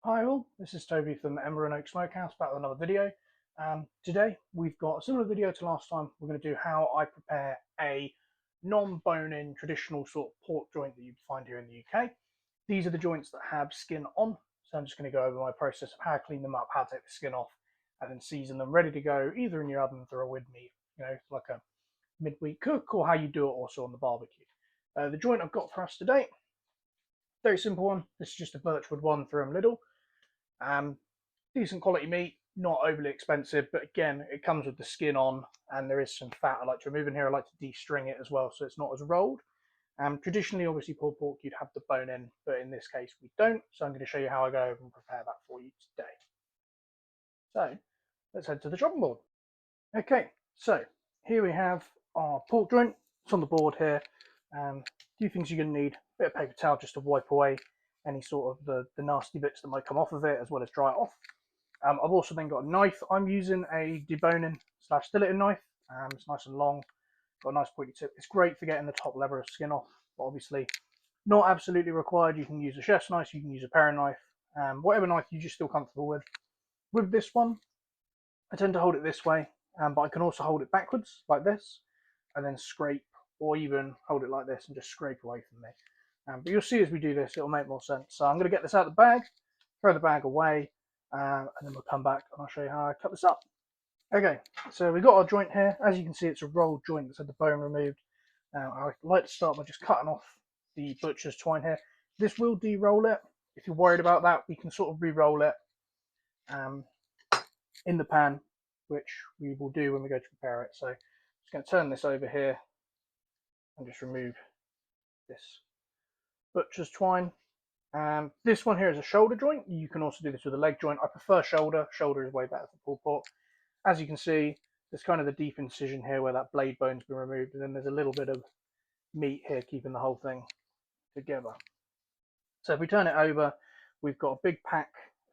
Hi all, this is Toby from Ember and Oak Smokehouse back with another video. Today we've got a similar video to last time. We're going to do how I prepare a non-bone-in traditional sort of pork joint that you'd find here in the UK. These are the joints that have skin on, so I'm just going to go over my process of how to clean them up, how to take the skin off, and then season them ready to go either in your oven for a with meat, like a midweek cook, or how you do it also on the barbecue. The joint I've got for us today, very simple one. This is just a birchwood one from Lidl. Decent quality meat, not overly expensive, but again, it comes with the skin on, and there is some fat I like to remove in here. I like to de-string it as well, so it's not as rolled. Traditionally, obviously, pulled pork, you'd have the bone in, but in this case, we don't. So I'm going to show you how I go over and prepare that for you today. So let's head to the chopping board. Okay, so here we have our pork joint. It's on the board here. A few things you're going to need: a bit of paper towel just to wipe away any sort of the nasty bits that might come off of it, as well as dry it off. I've also then got a knife. I'm using a deboning / filleting knife. It's nice and long, got a nice pointy tip. It's great for getting the top layer of skin off, but obviously not absolutely required. You can use a chef's knife, you can use a paring knife, whatever knife you're just still comfortable with. With this one, I tend to hold it this way, but I can also hold it backwards like this, and then scrape, or even hold it like this and just scrape away from me. But you'll see as we do this, it'll make more sense. So I'm going to get this out of the bag, throw the bag away, and then we'll come back and I'll show you how I cut this up. Okay, so we've got our joint here. As you can see, it's a rolled joint that's had the bone removed. I like to start by just cutting off the butcher's twine here. This will de-roll it. If you're worried about that, we can sort of re-roll it in the pan, which we will do when we go to prepare it. So I'm just going to turn this over here and just remove this butcher's twine. This one here is a shoulder joint. You can also do this with a leg joint. I prefer shoulder. Shoulder is way better for pulled pork. As you can see, there's kind of the deep incision here where that blade bone's been removed, and then there's a little bit of meat here keeping the whole thing together. So if we turn it over, we've got a big pack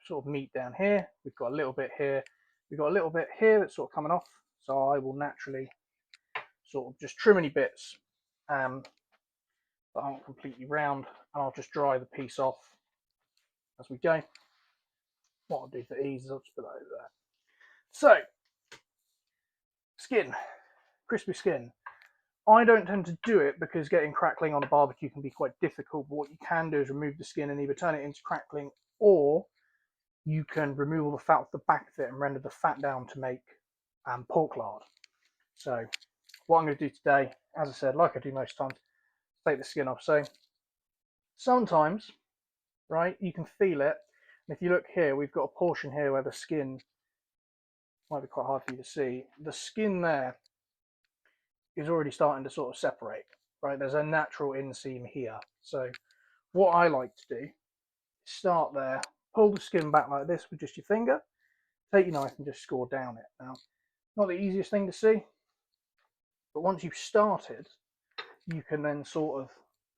sort of meat down here. We've got a little bit here. We've got a little bit here that's sort of coming off. So I will naturally sort of just trim any bits that aren't completely round, and I'll just dry the piece off as we go. What I'll do for ease is I'll just put that over there. So, skin, crispy skin. I don't tend to do it because getting crackling on a barbecue can be quite difficult, but what you can do is remove the skin and either turn it into crackling, or you can remove all the fat off the back of it and render the fat down to make pork lard. So what I'm going to do today, as I said, like I do most times, take the skin off. So sometimes, right, you can feel it. And if you look here, we've got a portion here where the skin might be quite hard for you to see. The skin there is already starting to sort of separate, right? There's a natural inseam here. So what I like to do is start there, pull the skin back like this with just your finger, take your knife and just score down it. Now, not the easiest thing to see, but once you've started, you can then sort of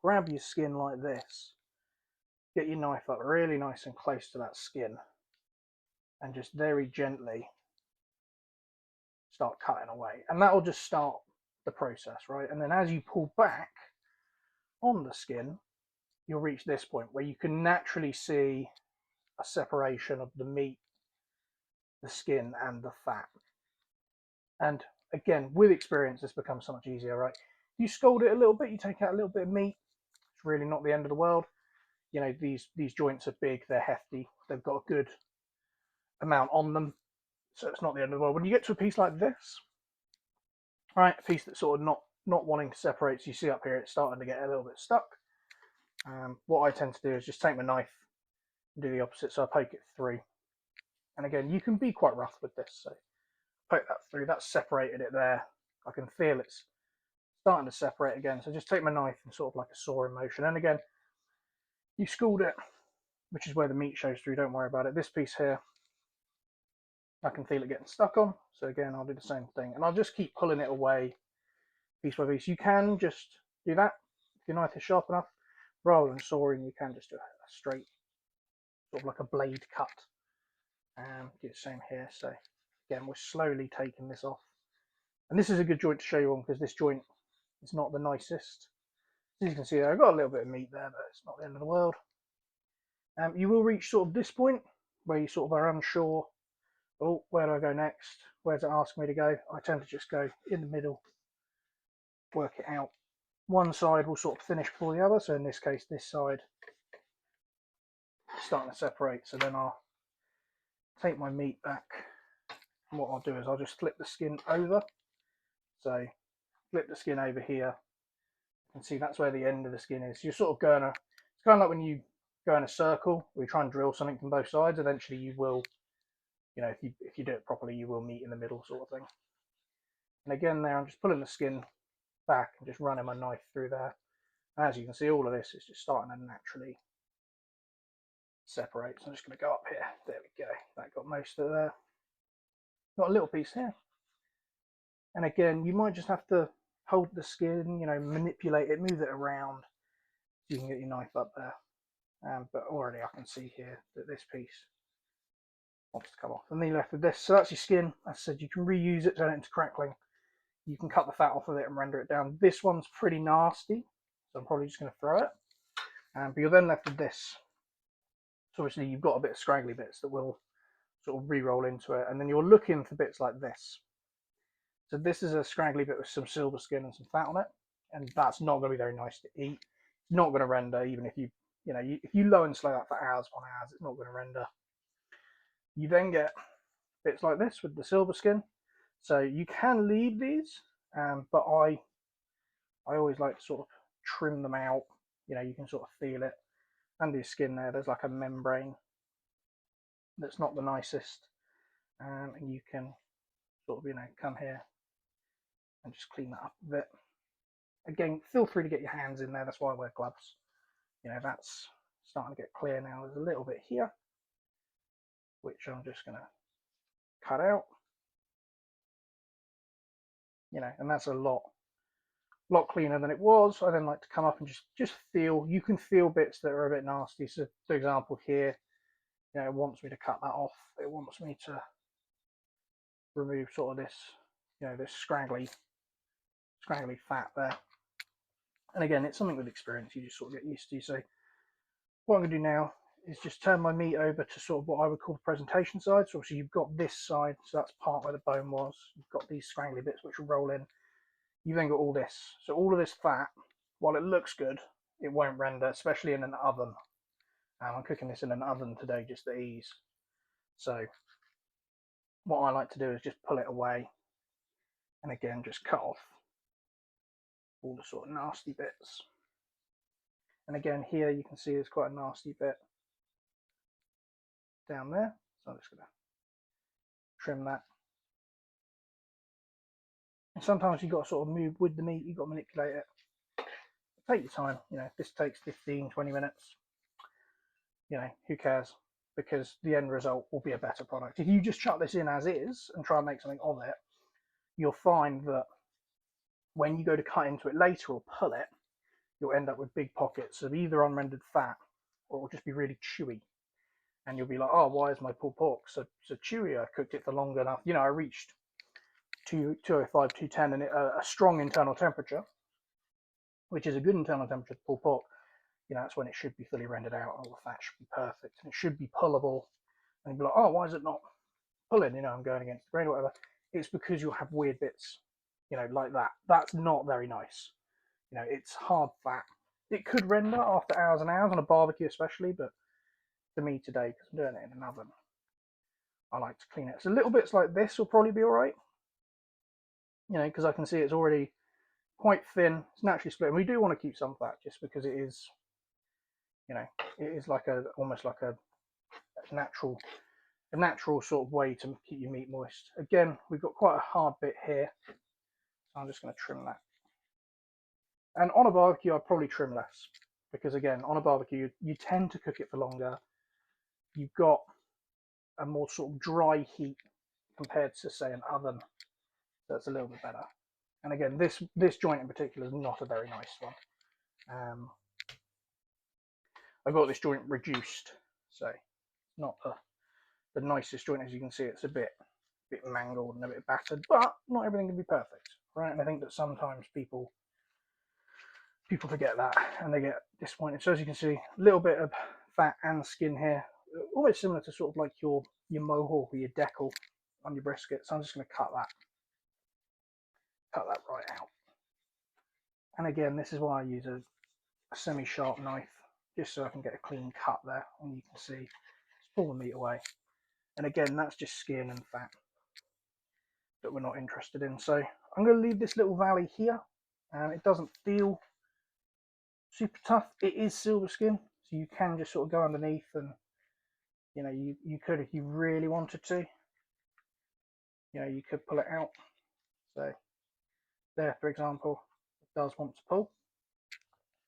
grab your skin like this, get your knife up really nice and close to that skin, and just very gently start cutting away. And that will just start the process, right? And then as you pull back on the skin, you'll reach this point where you can naturally see a separation of the meat, the skin, and the fat. And again, with experience, this becomes so much easier, right? You scald it a little bit, you take out a little bit of meat. It's really not the end of the world. You know, these joints are big, they're hefty, they've got a good amount on them, so it's not the end of the world. When you get to a piece like this, right, a piece that's sort of not wanting to separate, so you see up here it's starting to get a little bit stuck. What I tend to do is just take my knife and do the opposite, so I poke it through. And again, you can be quite rough with this, so poke that through, that's separated it there. I can feel it's starting to separate again, so just take my knife and sort of like a sawing motion. And again, you scald it, which is where the meat shows through, don't worry about it. This piece here, I can feel it getting stuck on, so again, I'll do the same thing. And I'll just keep pulling it away piece by piece. You can just do that if your knife is sharp enough. Rather than sawing, you can just do a straight, sort of like a blade cut. Do the same here. So again, we're slowly taking this off. And this is a good joint to show you on because this joint is not the nicest. As you can see there, I've got a little bit of meat there, but it's not the end of the world. You will reach sort of this point where you sort of are unsure, oh, where do I go next? Where does it ask me to go? I tend to just go in the middle, work it out. One side will sort of finish before the other, so in this case, this side is starting to separate, so then I'll take my meat back, and what I'll do is I'll just flip the skin over. So flip the skin over here, and see that's where the end of the skin is. You're sort of going to, it's kind of like when you go in a circle, we try and drill something from both sides, eventually you will, you know, if you do it properly, you will meet in the middle sort of thing. And again there, I'm just pulling the skin back and just running my knife through there. And as you can see, all of this is just starting to naturally separate. So I'm just going to go up here. There we go. That got most of it there. Got a little piece here. And again, you might just have to hold the skin, you know, manipulate it, move it around so you can get your knife up there. But already I can see here that this piece wants to come off. And then you're left with this. So that's your skin. As I said, you can reuse it, turn it into crackling. You can cut the fat off of it and render it down. This one's pretty nasty, so I'm probably just going to throw it. But you're then left with this. So obviously you've got a bit of scraggly bits that will sort of re-roll into it. And then you're looking for bits like this. So this is a scraggly bit with some silver skin and some fat on it. And that's not going to be very nice to eat. It's not going to render, even if if you low and slow that for hours on hours, it's not going to render. You then get bits like this with the silver skin. So you can leave these, but I always like to sort of trim them out. You know, you can sort of feel it. Under your skin there's like a membrane that's not the nicest. And you can sort of, come here and just clean that up a bit. Again, feel free to get your hands in there. That's why I wear gloves. You know, that's starting to get clear now. There's a little bit here, which I'm just going to cut out. You know, and that's a lot cleaner than it was. I then like to come up and just feel. You can feel bits that are a bit nasty. So, for example, here, you know, it wants me to cut that off. It wants me to remove sort of this, you know, this scraggly fat there. And again, it's something with experience you just sort of get used to. So what I'm going to do now is just turn my meat over to sort of what I would call the presentation side. So obviously you've got this side, so that's part where the bone was. You've got these scraggly bits which will roll in. You've then got all this. So all of this fat, while it looks good, it won't render, especially in an oven. I'm cooking this in an oven today just to ease. So what I like to do is just pull it away and again just cut off all the sort of nasty bits. And again here you can see there's quite a nasty bit down there. So I'm just going to trim that. And sometimes you've got to sort of move with the meat, you've got to manipulate it. Take your time, you know, if this takes 15-20 minutes, you know, who cares? Because the end result will be a better product. If you just chuck this in as is and try and make something of it, you'll find that when you go to cut into it later or pull it, you'll end up with big pockets of either unrendered fat or it will just be really chewy. And you'll be like, oh, why is my pulled pork so chewy? I cooked it for longer enough. You know, I reached 205, 210 and a strong internal temperature, which is a good internal temperature for pulled pork. You know, that's when it should be fully rendered out and all the fat should be perfect and it should be pullable. And you'll be like, oh, why is it not pulling? You know, I'm going against the grain or whatever. It's because you'll have weird bits, you know, like that. That's not very nice. You know, it's hard fat. It could render after hours and hours on a barbecue especially, but for me today, because I'm doing it in an oven, I like to clean it. So little bits like this will probably be all right. You know, because I can see it's already quite thin. It's naturally split. And we do want to keep some fat just because it is, you know, it is like almost like a natural sort of way to keep your meat moist. Again, we've got quite a hard bit here. So I'm just going to trim that. And on a barbecue, I'd probably trim less. Because again, on a barbecue, you tend to cook it for longer. You've got a more sort of dry heat compared to, say, an oven. So it's a little bit better. And again, this joint in particular is not a very nice one. I've got this joint reduced, so not the nicest joint. As you can see, it's a bit mangled and a bit battered, but not everything can be perfect, right? And I think that sometimes people forget that and they get disappointed. So as you can see, a little bit of fat and skin here, almost similar to sort of like your mohawk or your decal on your brisket. So I'm just going to cut that right out. And again, this is why I use a semi-sharp knife, just so I can get a clean cut there, and you can see just pull the meat away. And again, that's just skin and fat that we're not interested in. So I'm going to leave this little valley here, and it doesn't feel super tough. It is silver skin, so you can just sort of go underneath, and you know, you could, if you really wanted to, you know, you could pull it out. So there, for example, it does want to pull.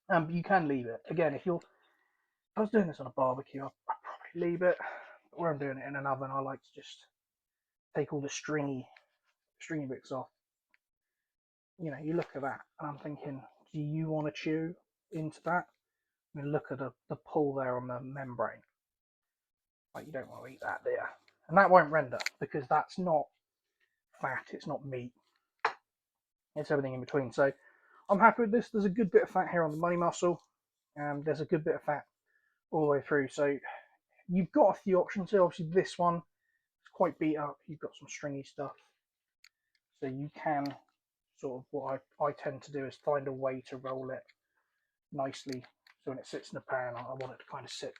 But you can leave it. Again, if I was doing this on a barbecue, I'd probably leave it. But where I'm doing it in an oven, I like to just take all the stringy bits off. You know, you look at that, and I'm thinking, do you want to chew into that? I mean, look at the pull there on the membrane. Like, you don't want to eat that, do you? And that won't render, because that's not fat, it's not meat. It's everything in between. So I'm happy with this. There's a good bit of fat here on the money muscle, and there's a good bit of fat all the way through. So you've got a few options here. Obviously, this one is quite beat up. You've got some stringy stuff. So you can sort of, what I tend to do is find a way to roll it nicely. So when it sits in the pan, I want it to kind of sit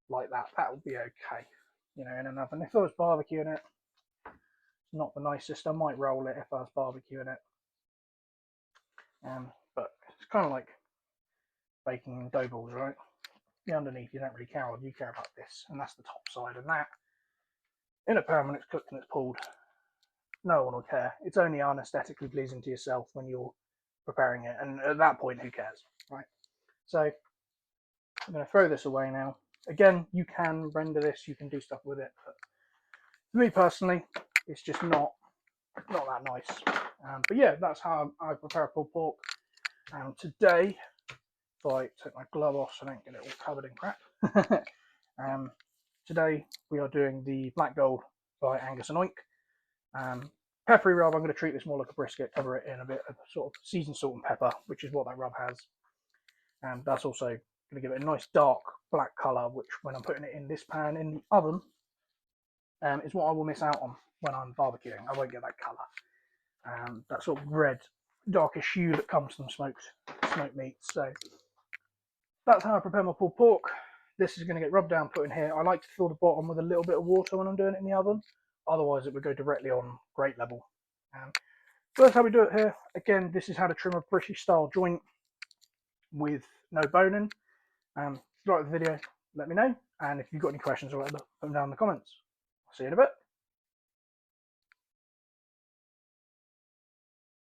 like that. That will be okay, you know, in an oven. If I was barbecuing it, it's not the nicest. I might roll it if I was barbecuing it. But it's kind of like baking dough balls, right? The underneath, you don't really care. You care about this, and that's the top side. And that, in a pan when it's cooked and it's pulled, no one will care. It's only unesthetically pleasing to yourself when you're preparing it, and at that point, who cares, right? So I'm going to throw this away now. Again, you can render this, you can do stuff with it, but for me personally, it's just not that nice. But yeah, that's how I prepare pulled pork. Today, if I take my glove off so I don't get it all covered in crap. Today we are doing the Black Gold by Angus and Oink. Peppery rub, I'm going to treat this more like a brisket, cover it in a bit of sort of seasoned salt and pepper, which is what that rub has. And that's also going to give it a nice dark black colour, which when I'm putting it in this pan in the oven, is what I will miss out on when I'm barbecuing. I won't get that colour. That sort of red, darkish hue that comes from smoked meats. So that's how I prepare my pulled pork. This is going to get rubbed down, put in here. I like to fill the bottom with a little bit of water when I'm doing it in the oven. Otherwise, it would go directly on grate level. So that's how we do it here. Again, this is how to trim a British style joint with no bone in. If you like the video, let me know. And if you've got any questions or whatever, put them down in the comments. I'll see you in a bit.